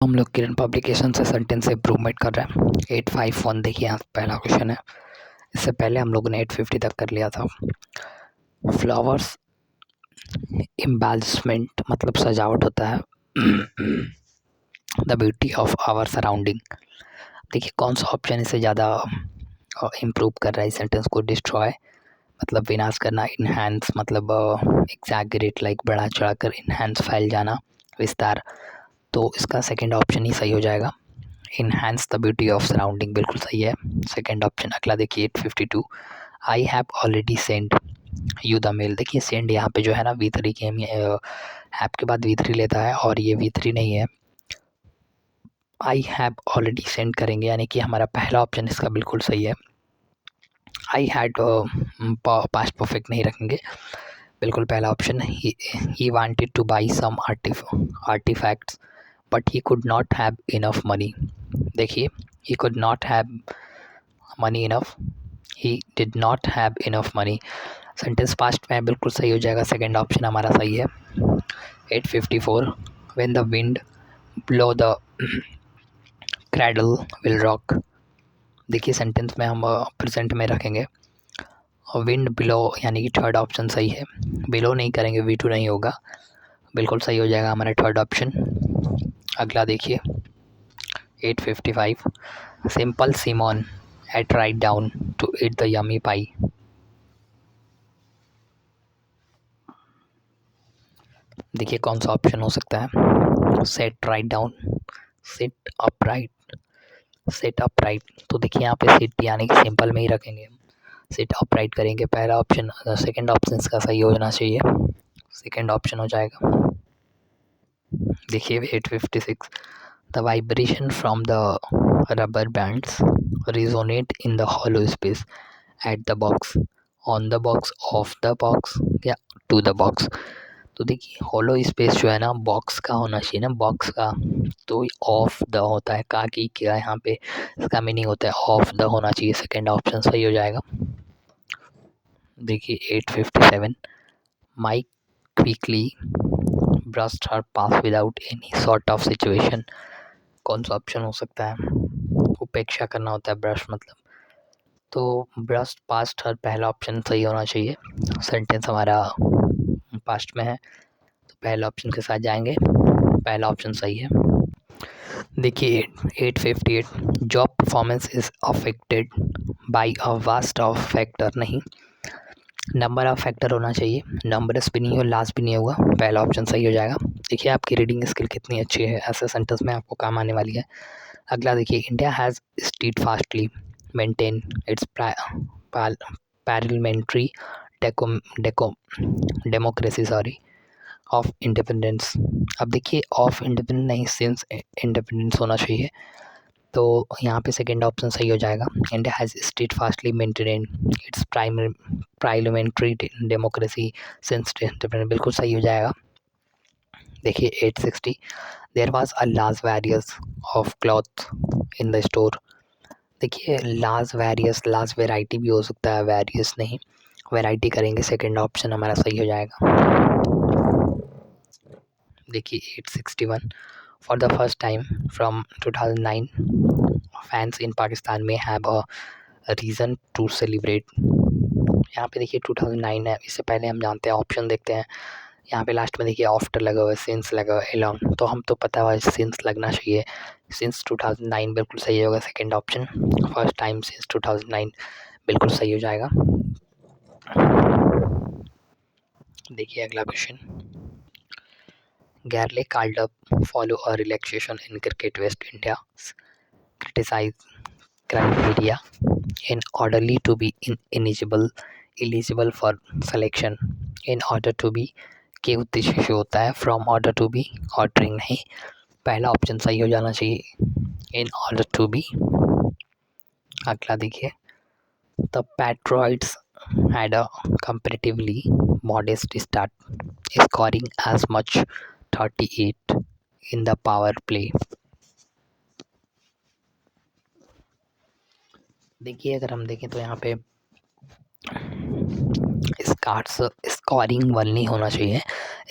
हम लोग किरण पब्लिकेशन से सेंटेंस इम्प्रूवमेंट कर रहे हैं। 851 देखिए यहाँ पहला क्वेश्चन है। इससे पहले हम लोगों ने 850 तक कर लिया था। फ्लावर्स एम्बेलिशमेंट मतलब सजावट होता है। The beauty of our surrounding. देखिए कौन सा ऑप्शन इससे ज़्यादा इम्प्रूव कर रहा है इस सेंटेंस को। डिस्ट्रॉय मतलब विनाश करना, इन्हांस मतलब एग्जैगरेट लाइक बढ़ा चढ़ा कर, इन्हांस फैल जाना, विस्तार। तो इसका सेकंड ऑप्शन ही सही हो जाएगा। Enhance the beauty of surrounding बिल्कुल सही है, सेकंड ऑप्शन। अगला देखिए 852 I have already send you the mail. देखिए सेंड यहाँ पे जो है ना V3 के हैव के बाद V3 लेता है और ये V3 नहीं है। आई हैव ऑलरेडी सेंड करेंगे यानी कि हमारा पहला ऑप्शन इसका बिल्कुल सही है। आई हैड पास्ट परफेक्ट नहीं रखेंगे, बिल्कुल पहला option. He wanted to buy some artifacts but he could not have enough money. देखिए he could not have money enough, he did not have enough money. Sentence past में बिल्कुल सही हो जाएगा, सेकंड ऑप्शन हमारा सही है। 854 when the wind blow the cradle will rock. देखिए सेंटेंस में हम प्रेजेंट में रखेंगे। विंड बिलो यानी कि थर्ड ऑप्शन सही है। बिलो नहीं करेंगे, V2 नहीं होगा, बिल्कुल सही हो जाएगा हमारा थर्ड ऑप्शन। अगला देखिए 855 simple Simon ate right down to eat the yummy pie. देखिए कौन सा ऑप्शन हो सकता है। Set right down, sit upright, sit upright. तो देखिए यहाँ पे सिट यानी कि सिंपल में ही रखेंगे, सिट अपराइट करेंगे। पहला ऑप्शन, सेकंड ऑप्शन इसका सही होना चाहिए, सेकंड ऑप्शन हो जाएगा। देखिए 856 the vibration from the rubber bands resonate in the hollow space at the box, on the box, of the box या टू द बॉक्स। तो देखिए हॉलो स्पेस जो है ना बॉक्स का होना चाहिए ना, बॉक्स का। तो ऑफ द होता है का की क्या, यहाँ पे इसका मीनिंग होता है ऑफ द होना चाहिए, सेकंड ऑप्शन सही हो जाएगा। देखिए 857 Mike quickly burst her pass without any sort of situation. कौन सा ऑप्शन हो सकता है। उपेक्षा करना होता है ब्रश मतलब, तो ब्रस्ट पास्ट हर पहला ऑप्शन सही होना चाहिए। सेंटेंस हमारा पास्ट में है तो पहला ऑप्शन के साथ जाएंगे, पहला ऑप्शन सही है। देखिए 858 job performance is affected by a vast of factor, नहीं, नंबर ऑफ फैक्टर होना चाहिए, नंबरस भी नहीं हो, लास्ट भी नहीं होगा, पहला ऑप्शन सही हो जाएगा। देखिए आपकी रीडिंग स्किल कितनी अच्छी है, ऐसे सेंटेंस में आपको काम आने वाली है। अगला देखिए India has stead fastly maintain its parliamentary democracy of independence. अब देखिए ऑफ इंडिपेंडेंस नहीं, सिंस इंडिपेंडेंस होना चाहिए, तो यहाँ पे सेकंड ऑप्शन सही हो जाएगा। India has stayed fastly maintain its parliamentary democracy since independence, बिल्कुल सही हो जाएगा। देखिए 860 there was a large various of cloth in the store. देखिए लार्ज वेरियस, लार्ज वेराइटी भी हो सकता है, वेरियस नहीं, वेराइटी करेंगे, सेकंड ऑप्शन हमारा सही हो जाएगा। देखिए 861 for the first time from 2009 fans in Pakistan में have a reason to celebrate. यहाँ पे देखिए 2009 है, इससे पहले हम जानते हैं, ऑप्शन देखते हैं। यहाँ पे लास्ट में देखिए आफ्टर लगा हुआ है, सिंस लगा हुआ है, एलॉन्ग, तो हम तो पता हुआ सिंस लगना चाहिए, सिंस 2009 बिल्कुल सही होगा, second option. First time since 2009 बिल्कुल सही हो जाएगा। देखिए अगला question, Garley called up follow a relaxation in cricket West India criticize criteria in orderly to be eligible for selection in order to be के उद्देश्य से होता है, from order to be ordering नहीं, पहला ऑप्शन सही हो जाना चाहिए, इन ऑर्डर टू बी। अगला देखिए the patriots had a comparatively modest start, scoring as much 38 in the power play। देखिए अगर हम देखें तो यहाँ पे स्कोरिंग 1 नहीं होना चाहिए,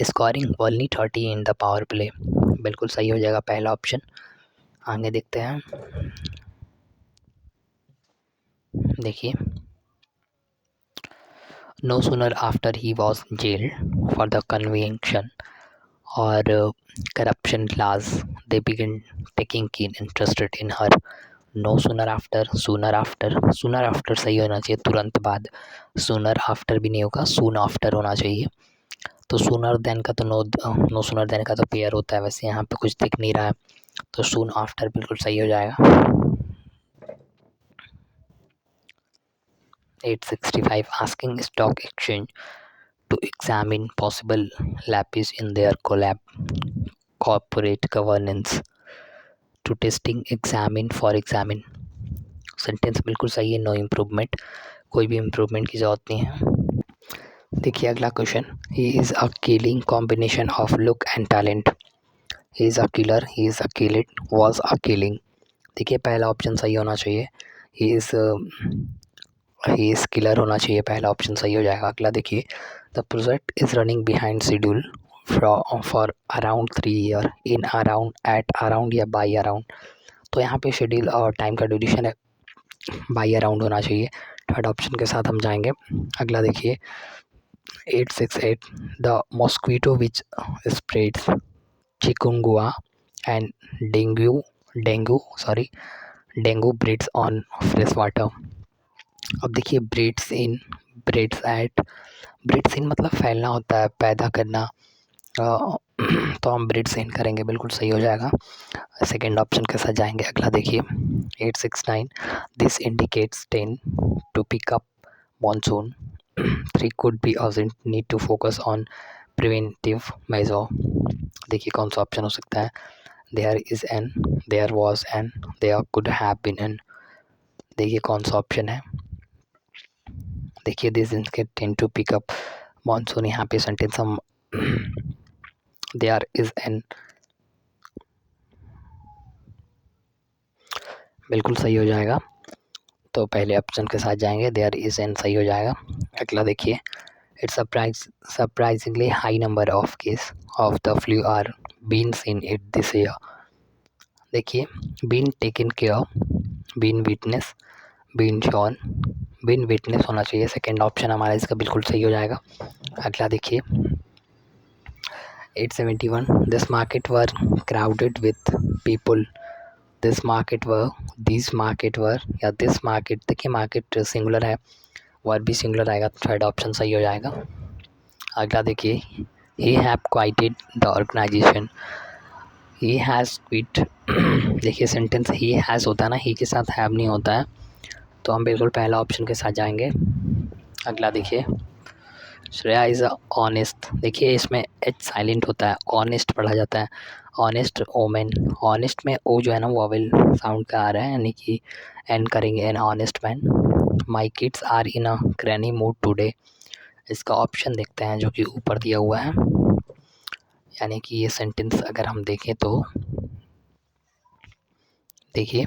स्कोरिंग 1 नहीं 30 इन द पावर प्ले। बिल्कुल सही हो जाएगा पहला ऑप्शन। आगे देखते हैं, देखिए no sooner after he was jailed for the conviction और corruption class they begin taking keen interested in her. No sooner after, sooner after, sooner after सही होना चाहिए, तुरंत बाद। सूनर आफ्टर भी नहीं होगा, सून आफ्टर होना चाहिए। तो सूनर देन का तो नो सूनर देन का तो पेयर होता है, वैसे यहाँ पे कुछ दिख नहीं रहा है, तो सून आफ्टर बिल्कुल सही हो जाएगा। 865 asking stock exchange to examine possible lapses in their corporate governance to testing examine for examine। Sentence बिल्कुल सही है, नो इम्प्रूवमेंट, कोई भी इम्प्रूवमेंट की ज़रूरत नहीं है। देखिए अगला question, he is a killing combination of look and talent. He is a killer, he is a killing, was a killing. देखिए पहला ऑप्शन सही होना चाहिए, ही इज़ किलर होना चाहिए, पहला ऑप्शन सही हो जाएगा। अगला देखिए, the project is running behind schedule for around 3 year in around at around या बाई अराउंड। तो यहाँ पे शेड्यूल और टाइम का ड्यूरेशन है, बाई अराउंड होना चाहिए, थर्ड ऑप्शन के साथ हम जाएंगे। अगला देखिए 868 the mosquito which spreads chikungunya and dengue breeds on fresh water. अब देखिए ब्रीड्स इन मतलब फैलना होता है, पैदा करना, तो हम ब्रीड्स इन करेंगे, बिल्कुल सही हो जाएगा, सेकेंड ऑप्शन के साथ जाएंगे। अगला देखिए 869 this indicates 10 to pick up monsoon 3 could be urgent need to focus on preventive measure. देखिए कौन सा ऑप्शन हो सकता है, there is an, there was an, there could have been an. देखिए कौन सा ऑप्शन है, देखिए this indicate 10 to pick up monsoon, यहाँ पे सेंटेंस हम देयर इज एन, बिल्कुल सही हो जाएगा, तो पहले ऑप्शन के साथ जाएंगे, देयर इज एन सही हो जाएगा। अगला देखिए it's surprisingly high number of case of the flu are been seen it this year. देखिए been taken care, been witness, been shown, been witness होना चाहिए, सेकेंड ऑप्शन हमारा इसका बिल्कुल सही हो जाएगा। अगला देखिए 871 this market were crowded with people, this market were या दिस मार्केट, देखिए मार्केट सिंगुलर है, वर्ब भी सिंगुलर आएगा, तो थर्ड ऑप्शन सही हो जाएगा। अगला देखिए he have quitted the organisation, he has quit. देखिए सेंटेंस ही हैज़ होता है ना, ही के साथ हैव नहीं होता है, तो हम बिल्कुल पहला ऑप्शन के साथ जाएंगे। अगला देखिए श्रेया इज़ अ ऑनेस्ट, देखिए इसमें एच साइलेंट होता है, ऑनेस्ट पढ़ा जाता है, ऑनेस्ट ओमेन, ऑनेस्ट में ओ जो है ना वॉवेल साउंड का आ रहा है, यानी कि एन करेंगे, an honest man. My kids are in a granny mood today, इसका ऑप्शन देखते हैं जो कि ऊपर दिया हुआ है, यानी कि ये सेंटेंस अगर हम देखें तो देखिए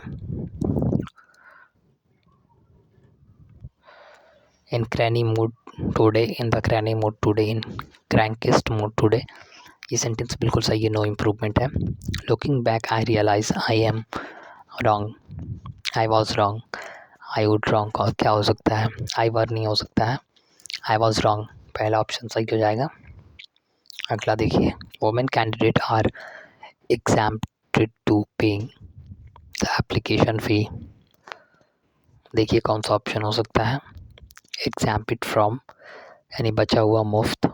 in cranny mood today, in the cranny mood today, in crankest mood today, ये सेंटेंस बिल्कुल सही है, नो इम्प्रूवमेंट है। Looking back I realise I am wrong, I was wrong, I would wrong और क्या हो सकता है, आई वर नहीं हो सकता है, आई वॉज रॉन्ग, पहला ऑप्शन सही हो जाएगा। अगला देखिए women candidate are exempted to paying the application fee, देखिए कौन सा ऑप्शन हो सकता है, एग्जैम्प्टेड फ्रॉम यानी बचा हुआ मुफ्त,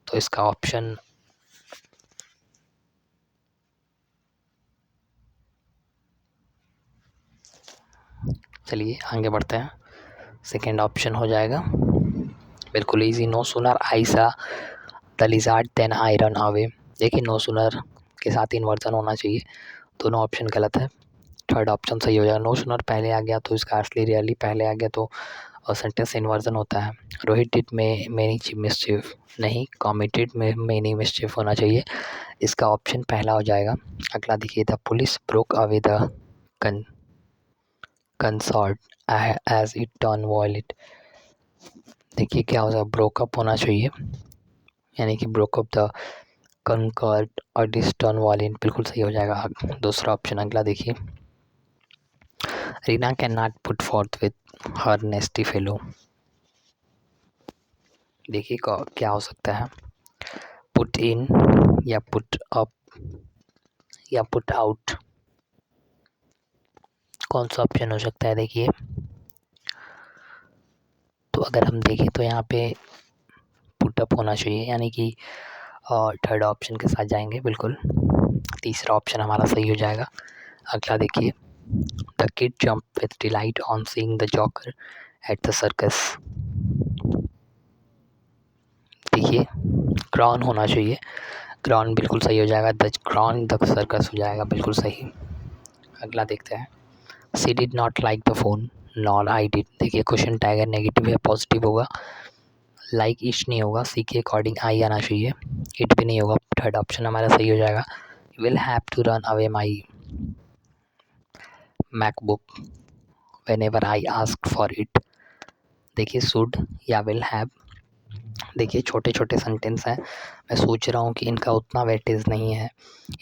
तो इसका ऑप्शन चलिए आगे बढ़ते हैं, सेकेंड ऑप्शन हो जाएगा, बिल्कुल easy, no sooner I saw the lizard then I ran away. देखिए नो सूनर के साथ इन्वर्जन होना चाहिए, दोनों ऑप्शन गलत है, थर्ड ऑप्शन सही हो जाएगा। नो सूनर पहले आ गया तो इसका असली रियली पहले आ गया तो सेंटेंस इन्वर्जन होता है। रोहित डिड में मेनी मिसचिफ, नहीं, कॉमिटेड में मेनी मिसचिफ होना चाहिए, इसका ऑप्शन पहला हो जाएगा। अगला देखिए the police broke away the concert as it turn violent, देखिए क्या हो जाएगा, ब्रोकअप होना चाहिए, यानी कि ब्रोकअप द कंकर्ड और डिस्टर्न वॉलिन बिल्कुल सही हो जाएगा दूसरा ऑप्शन। अगला देखिए, Reena can not put fourth with her नेस्टी fellow. देखिए क्या हो सकता है, पुट इन या पुट अप या पुट आउट, कौन सा ऑप्शन हो सकता है। देखिए तो अगर हम देखें तो यहाँ पे पुट अप होना चाहिए, यानी कि थर्ड ऑप्शन के साथ जाएंगे बिल्कुल, तीसरा ऑप्शन हमारा सही हो जाएगा। अगला देखिए, the kid jump with delight on seeing the joker at the circus. देखिए ग्रॉन होना चाहिए, ग्रॉन बिल्कुल सही हो जाएगा, द ग्रॉन द सर्कस हो जाएगा बिल्कुल सही। अगला देखते हैं, she did not like the phone not I did. देखिए क्वेश्चन टैग नेगेटिव है, पॉजिटिव होगा, लाइक इच नहीं होगा, सी के अकॉर्डिंग आई आना चाहिए, इट भी नहीं होगा, थर्ड ऑप्शन हमारा सही हो जाएगा। Will have to run away my MacBook whenever I ask for it. देखिए शुड या विल हैव, देखिए छोटे छोटे सेंटेंस हैं, मैं सोच रहा हूँ कि इनका उतना वेटेज नहीं है,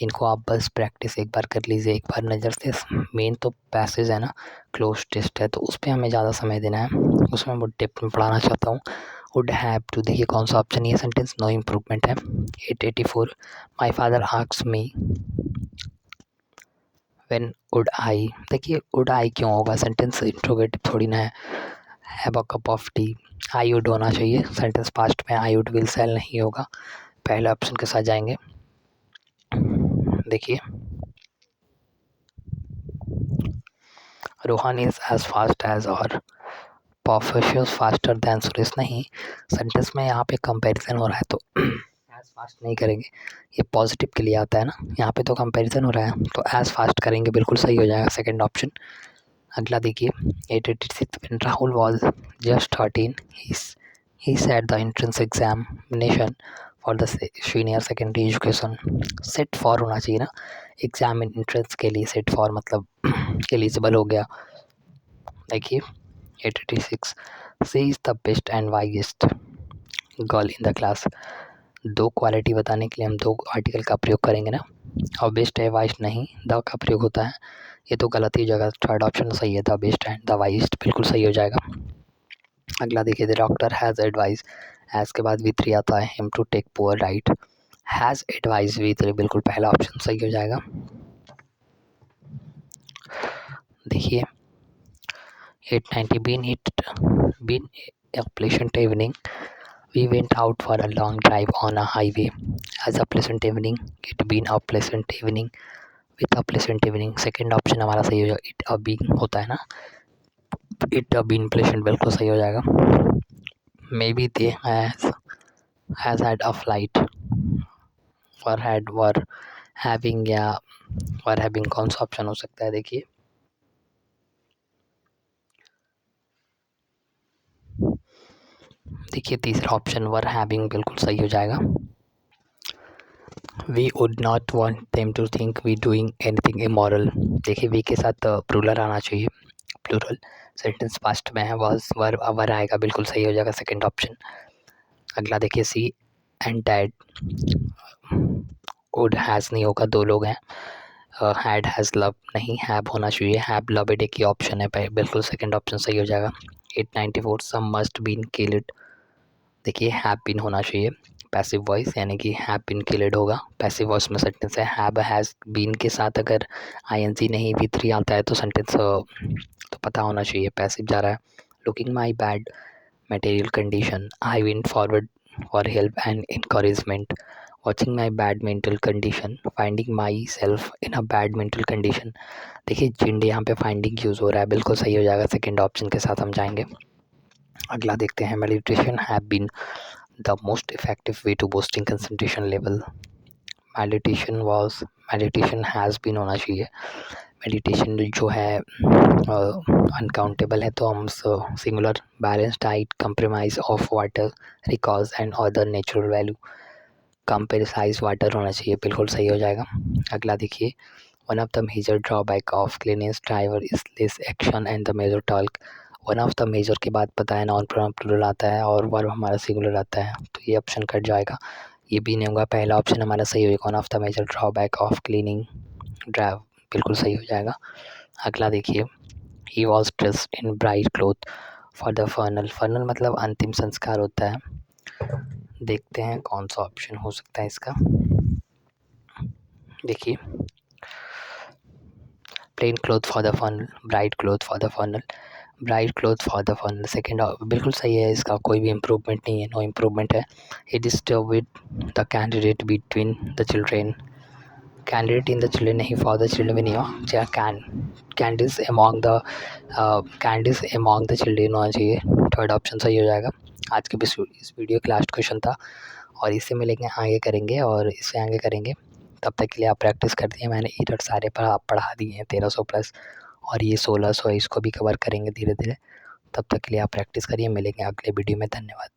इनको आप बस प्रैक्टिस एक बार कर लीजिए, एक बार नज़र से। मेन तो पैसेज है ना, क्लोज टेस्ट है, तो उस पर हमें ज़्यादा समय देना है, उसमें मैं टिप में पढ़ाना चाहता हूँ। वुड हैव टू, देखिए कौन सा ऑप्शन, ये सेंटेंस नो इम्प्रूवमेंट है। 884, my father asks me when would I. देखिए वुड आई क्यों होगा, सेंटेंस इंट्रोगेटिव थोड़ी ना है। Have a cup of T, I would होना चाहिए, सेंटेंस पास्ट में, आई वुड विल सेल नहीं होगा, पहले ऑप्शन के साथ जाएंगे। देखिए Rohan is as fast as और परफेक्शंस फास्टर दैन सुरेश, नहीं, सेंटेंस में यहाँ पे कंपैरिजन हो रहा है तो एज फास्ट नहीं करेंगे, ये पॉजिटिव के लिए आता है ना, यहाँ पे तो कंपैरिजन हो रहा है तो एज फास्ट करेंगे, बिल्कुल सही हो जाएगा सेकंड ऑप्शन। अगला देखिए, 886 when Rahul was just 13 he sat the entrance examination for the senior secondary education। Set for होना चाहिए ना, एग्जाम एंट्रेंस के लिए सेट फॉर मतलब एलिजिबल हो गया। देखिए 886, she is the best and wisest girl in the class. दो क्वालिटी बताने के लिए हम दो आर्टिकल का प्रयोग करेंगे ना, और बेस्ट है वाइस्ट नहीं, द का प्रयोग होता है, ये तो गलत ही जगह, थर्ड ऑप्शन सही है, the best and the wisest बिल्कुल सही हो जाएगा। अगला देखिए, the doctor has advise, has के बाद V3 आता है, him to take poor right, has advise V3 बिल्कुल पहला ऑप्शन सही हो जाएगा। देखिए 890, been a pleasant evening, we went out for a long drive on a highway, as a pleasant evening, it been a pleasant evening, with a pleasant evening, second option हमारा सही हो जाएगा, इट अ बीन होता है ना, it a been प्लेसेंट बिल्कुल सही हो जाएगा। May be they has had a flight, were had were having या वर हैविंग, कौन सा ऑप्शन हो सकता है। देखिए तीसरा ऑप्शन वर हैविंग बिल्कुल सही हो जाएगा। We would not want them to think we doing anything immoral. देखिए वी के साथ प्लूरल आना चाहिए, प्लूरल, सेंटेंस पास्ट में है, वर आएगा बिल्कुल सही हो जाएगा सेकंड ऑप्शन। अगला देखिए, सी एंड डैड, वुड हैज़ नहीं होगा, दो लोग हैं, हैड हैज़ लव नहीं, हैव होना चाहिए, हैव लव्ड एक ही ऑप्शन है, बिल्कुल सेकंड ऑप्शन सही हो जाएगा। 894, सम मस्ट बीन किल्ड, देखिए हैव बीन होना चाहिए, पैसिव वॉइस यानी कि हैव बीन किल्ड होगा, पैसिव वॉइस में सेंटेंस है, हैव हैज़ बीन के साथ अगर आईएनजी नहीं V3 आता है तो सेंटेंस तो पता होना चाहिए, पैसिव जा रहा है। Looking my bad material condition, I went forward for help and encouragement, watching my bad mental condition, finding myself in a bad mental condition। देखिए जिंड यहाँ पे फाइंडिंग यूज़ हो रहा है, बिल्कुल सही हो जाएगा, सेकंड ऑप्शन के साथ हम जाएंगे। अगला देखते हैं, meditation have been the most effective way to boosting concentration level, meditation has been होना चाहिए, मेडिटेशन जो है अनकाउंटेबल है तो हम singular, balance diet, compromise of water, रिकॉज and other natural value, comprises water होना चाहिए, बिल्कुल सही हो जाएगा। अगला देखिए, one of the major drawback of cleanest driver is less action and the major talk. One of the major के बाद पता है नॉन प्रोनाउन प्लूरल आता है और वर्ब हमारा सिंगुलर आता है, तो ये ऑप्शन कट जाएगा, ये भी नहीं होगा। पहला ऑप्शन हमारा सही होगा, one of the major drawback of cleaning drive, बिल्कुल सही हो जाएगा। अगला देखिए, he was dressed in bright cloth for the funeral. Funeral मतलब अंतिम संस्कार होता है। देखते हैं कौन सा ऑप्शन हो सकता है इसका। देखिए, plain cloth for the funeral, bright cloth for the funeral, bright cloth for the funeral. Second बिल्कुल सही है, इसका कोई भी इम्प्रूवमेंट नहीं है, नो इम्प्रूवमेंट है। He disturb with the candidate between the children, candidate in the children नहीं, फॉर द चिल्ड्रेन भी नहीं हो, candies among the candies among the children होना चाहिए। थर्ड ऑप्शन सही हो जाएगा। आज के इस वीडियो का लास्ट क्वेश्चन था और इससे मिलेंगे, आगे करेंगे और इससे आगे करेंगे। तब तक के लिए आप प्रैक्टिस कर दिए, मैंने ईरट सारे पढ़ा दिए हैं 1300 प्लस, और ये 1600 है, इसको भी कवर करेंगे धीरे धीरे। तब तक के लिए आप प्रैक्टिस करिए, मिलेंगे अगले वीडियो में। धन्यवाद।